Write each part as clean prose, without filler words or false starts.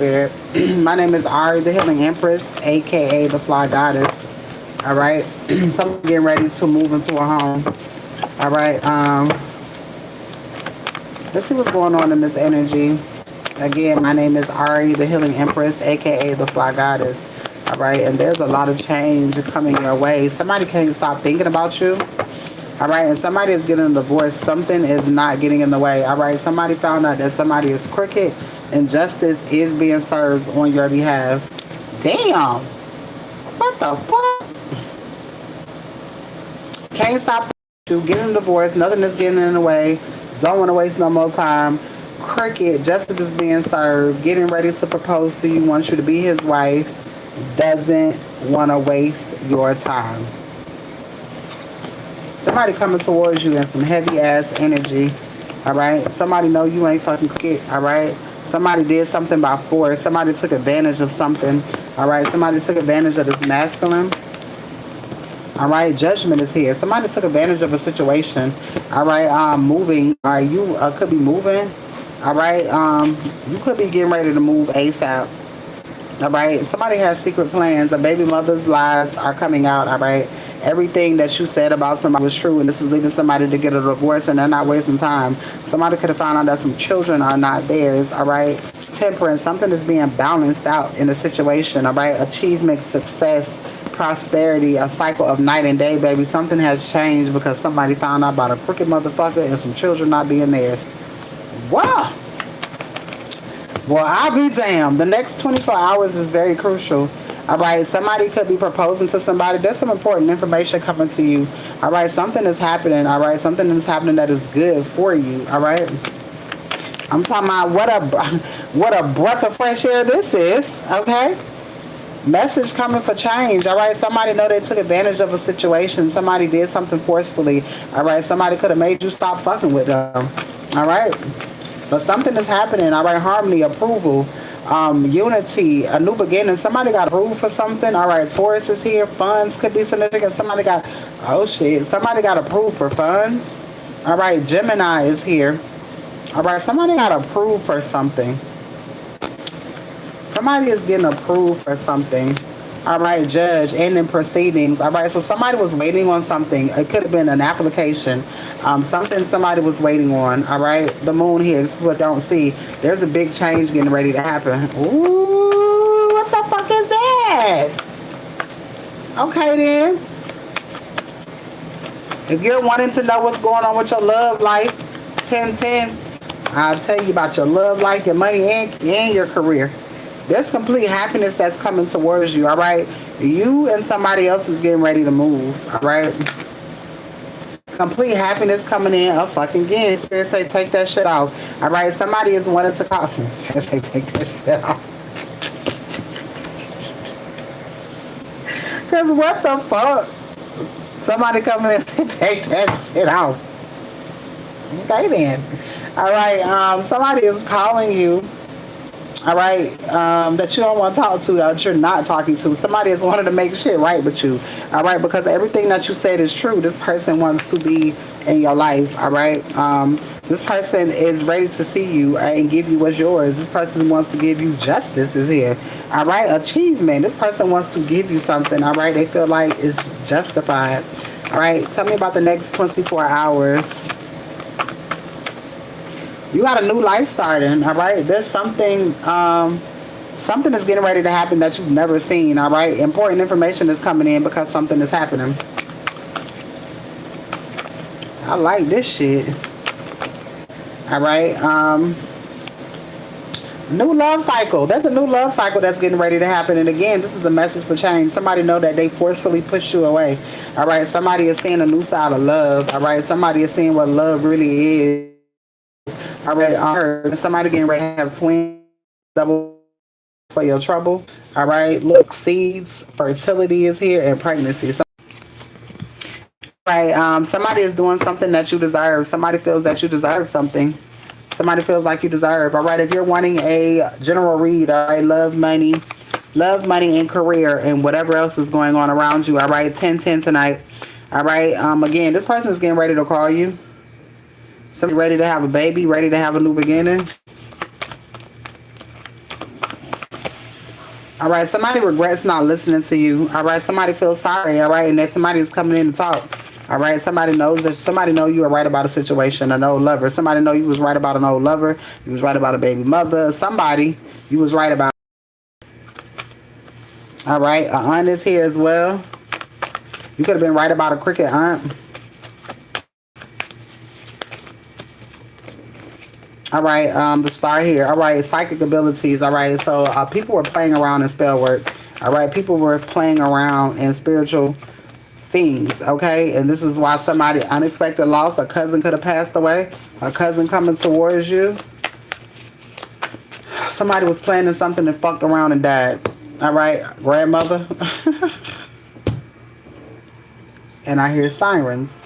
My name is Ari, the Healing Empress, aka the Fly Goddess. All right, so I'm getting ready to move into a home. All right, let's see what's going on in this energy. Again, my name is Ari, the Healing Empress, aka the Fly Goddess. All right, and there's a lot of change coming your way. Somebody can't stop thinking about you. All right, and somebody is getting a divorce. Something is not getting in the way. All right, somebody found out that somebody is crooked and justice is being served on your behalf. Damn. What the fuck? Can't stop you getting a divorce. Nothing is getting in the way. Don't want to waste no more time. Crooked, justice is being served. Getting ready to propose to you. Wants you to be his wife. Doesn't want to waste your time. Somebody coming towards you in some heavy ass energy. All right. Somebody know you ain't fucking crooked. All right. Somebody did something by force. Somebody took advantage of something. All right. Somebody took advantage of this masculine. All right. Judgment is here. Somebody took advantage of a situation. All right. Moving. All right. You could be moving. All right. You could be getting ready to move ASAP. All right. Somebody has secret plans. A baby mother's lies are coming out. All right. Everything that you said about somebody was true, and this is leaving somebody to get a divorce, and they're not wasting time. Somebody could have found out that some children are not theirs. All right. Temperance. Something is being balanced out in a situation. All right. Achievement, success, prosperity, a cycle of night and day, baby. Something has changed because somebody found out about a crooked motherfucker and some children not being theirs. Wow. Well, I'll be damned. The next 24 hours is very crucial. All right, somebody could be proposing to somebody. There's some important information coming to you. All right, something is happening. All right, something is happening that is good for you. All right, I'm talking about what a breath of fresh air this is. Okay, message coming for change. All right, somebody know they took advantage of a situation. Somebody did something forcefully. All right, somebody could have made you stop fucking with them. All right, but something is happening. All right, harmony, approval. Unity, a new beginning. Somebody got approved for something. All right, Taurus is here. Funds could be significant. Somebody got, oh shit, somebody got approved for funds. All right, Gemini is here. All right, somebody got approved for something. Somebody is getting approved for something. All right, judge, and in proceedings. All right, so somebody was waiting on something. It could have been an application. Something somebody was waiting on. All right, the moon here. This is what I don't see. There's a big change getting ready to happen. Ooh, what the fuck is this? Okay, then. If you're wanting to know what's going on with your love life, 1010, I'll tell you about your love life, your money, and your career. There's complete happiness that's coming towards you, all right? You and somebody else is getting ready to move, all right? Complete happiness coming in a fucking again. Spirit say, take that shit off, all right? Somebody is wanting to call. Spirit say, take that shit off. Because what the fuck? Somebody coming in and say, take that shit off. Okay, then. All right, somebody is calling you. All right, that you don't want to talk to, that you're not talking to. Somebody is wanting to make shit right with you. All right, because everything that you said is true. This person wants to be in your life. All right, this person is ready to see you and give you what's yours. This person wants to give you justice. Is here. All right, achievement. This person wants to give you something. All right, they feel like it's justified. All right, tell me about the next 24 hours. You got a new life starting, all right? There's something, something is getting ready to happen that you've never seen, all right? Important information is coming in because something is happening. I like this shit. All right, new love cycle. There's a new love cycle that's getting ready to happen. And again, this is a message for change. Somebody know that they forcefully push you away, all right? Somebody is seeing a new side of love, all right? Somebody is seeing what love really is. All right, somebody getting ready to have twins, double for your trouble. All right, look, seeds, fertility is here, and pregnancy. Right, somebody is doing something that you deserve. Somebody feels that you deserve something. Somebody feels like you deserve. All right, if you're wanting a general read, all right, love, money, and career, and whatever else is going on around you. All right, 10-10 tonight. All right, again, this person is getting ready to call you. Somebody ready to have a baby, ready to have a new beginning. All right, somebody regrets not listening to you. All right, somebody feels sorry. All right, and that somebody is coming in to talk. All right, somebody knows that somebody know you are right about a situation, an old lover. Somebody know you was right about an old lover. You was right about a baby mother. Somebody you was right about. All right, a aunt is here as well. You could have been right about a cricket aunt. All right, the star here. All right, psychic abilities. All right, so people were playing around in spell work. All right, people were playing around in spiritual things. Okay, and this is why somebody unexpected loss. A cousin could have passed away. A cousin coming towards you. Somebody was planning something and fucked around and died. All right, grandmother. And I hear sirens.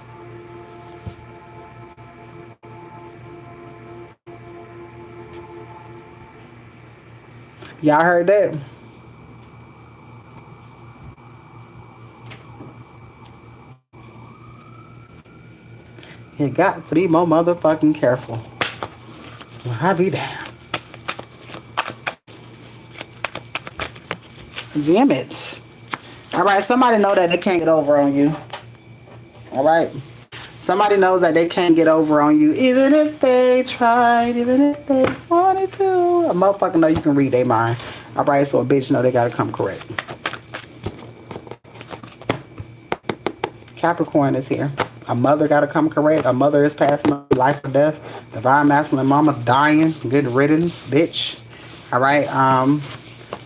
Y'all heard that? You got to be more motherfucking careful. I be damn. Damn it. All right, somebody know that they can't get over on you. All right. Somebody knows that they can't get over on you, even if they tried, even if they wanted to. A motherfucker know you can read their mind. All right, so a bitch know they gotta come correct. Capricorn is here. A mother gotta come correct. A mother is passing on life or death. Divine masculine mama dying. Good riddance, bitch. All right.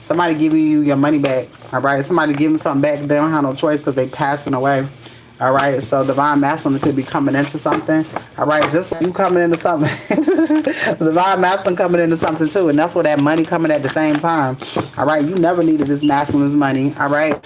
Somebody giving you your money back. All right. Somebody giving something back. They don't have no choice because they passing away. All right. So divine masculine could be coming into something. All right. Just like you coming into something. Divine masculine coming into something too, and that's where that money coming at the same time. All right. You never needed this masculine's money. All right.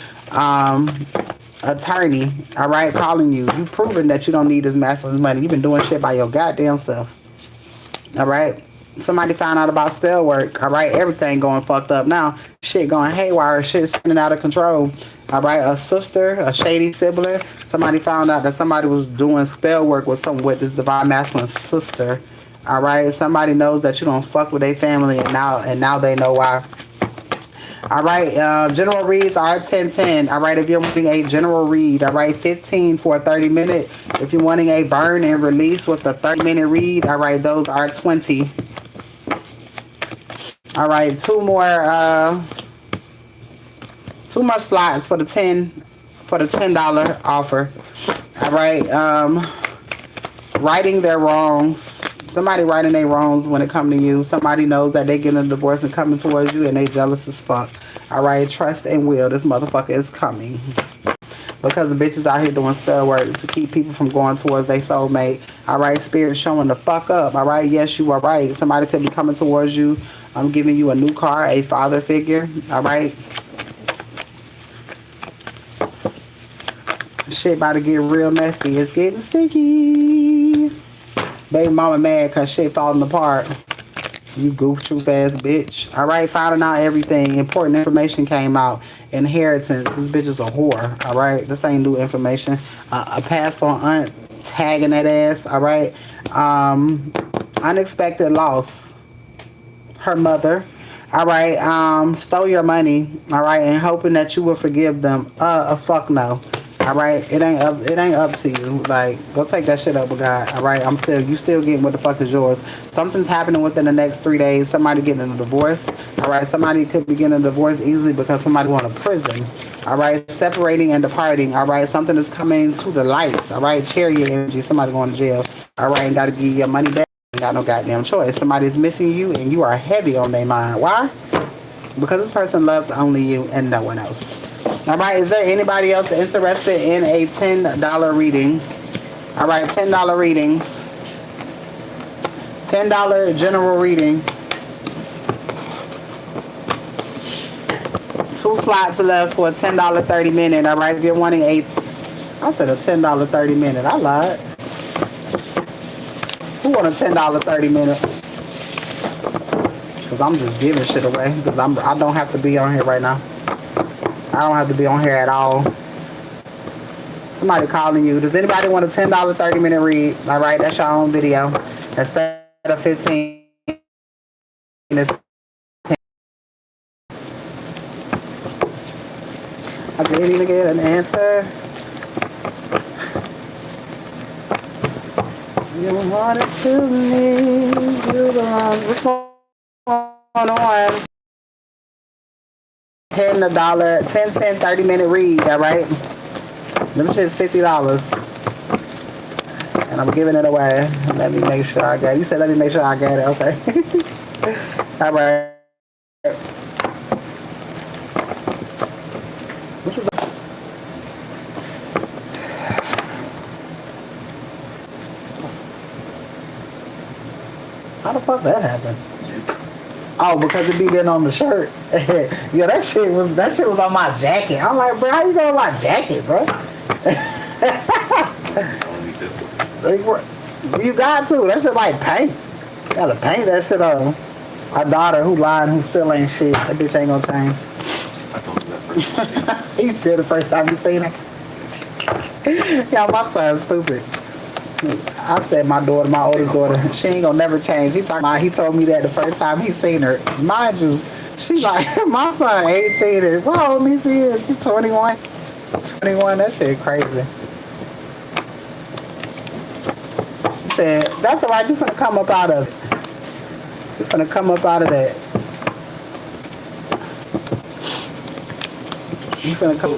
Attorney, all right, calling you. You proving that you don't need this masculine's money. You've been doing shit by your goddamn self. All right. Somebody found out about spell work. All right. Everything going fucked up now. Shit going haywire. Shit spinning out of control. All right. A sister, a shady sibling. Somebody found out that somebody was doing spell work with this divine masculine sister. All right. Somebody knows that you don't fuck with their family, and now they know why. All right, general reads are 10-10. All right, if you're wanting a general read, all right, 15 for a 30-minute. If you're wanting a burn and release with a 30-minute read, all right, those are 20. All right, two more slots for the $10 offer. All right, righting their wrongs. Somebody righting their wrongs when it comes to you. Somebody knows that they getting a divorce and coming towards you, and they jealous as fuck. All right, trust and will. This motherfucker is coming. Because the bitches out here doing spell work to keep people from going towards their soulmate. All right, spirit showing the fuck up. All right, yes, you are right. Somebody could be coming towards you. I'm giving you a new car, a father figure. All right. Shit about to get real messy. It's getting sticky. Baby mama mad because shit falling apart. You goof troop ass bitch. All right, finding out everything. Important information came out. Inheritance. This bitch is a whore. All right, this ain't new information. A passed on aunt tagging that ass. All right. Unexpected loss. Her mother. All right. Stole your money. All right, and hoping that you will forgive them. Fuck no. All right, it ain't up to you. Like, go take that shit up with God. All right, you still getting what the fuck is yours. Something's happening within the next 3 days. Somebody getting a divorce. All right, somebody could be getting a divorce easily because somebody going to prison. All right, separating and departing. All right, something is coming to the lights. All right, chariot energy. Somebody going to jail. All right, and got to give your money back. You got no goddamn choice. Somebody's missing you, and you are heavy on their mind. Why? Because this person loves only you and no one else. All right, is there anybody else interested in a $10 reading? All right, $10 readings. $10 general reading. 2 slots left for a $10 30-minute. All right, if you're wanting I said a $10 30-minute. I lied. Who want a $10 30-minute? Because I'm just giving shit away. Because I don't have to be on here right now. I don't have to be on here at all. Somebody calling you. Does anybody want a $10 30-minute read? All right, that's your own video. Instead of 15, it's 10. I didn't even get an answer. You wanted to leave, you belong. What's going on? Hitting $1, 10, 30-minute read, all right? Them shit's $50. And I'm giving it away. Let me make sure I got it. You said let me make sure I got it. Okay. All right. What you got? How the fuck that happened? Oh, because it be getting on the shirt. Yeah, that shit was on my jacket. I'm like, bro, how you got on my jacket, bro? Like, you got to. That shit like paint. You gotta paint that shit on. Our daughter who lying, who still ain't shit. That bitch ain't gonna change. I told you that first time. You said the first time you seen her. Yeah, my son's stupid. I said my daughter, my oldest daughter, she ain't gonna never change. He told me that the first time he seen her. Mind you, she's like, my son 18 and what old me she is? She 21. 21, that shit crazy. He said, that's alright, you finna come up out of it. You finna come up out of that. You finna come.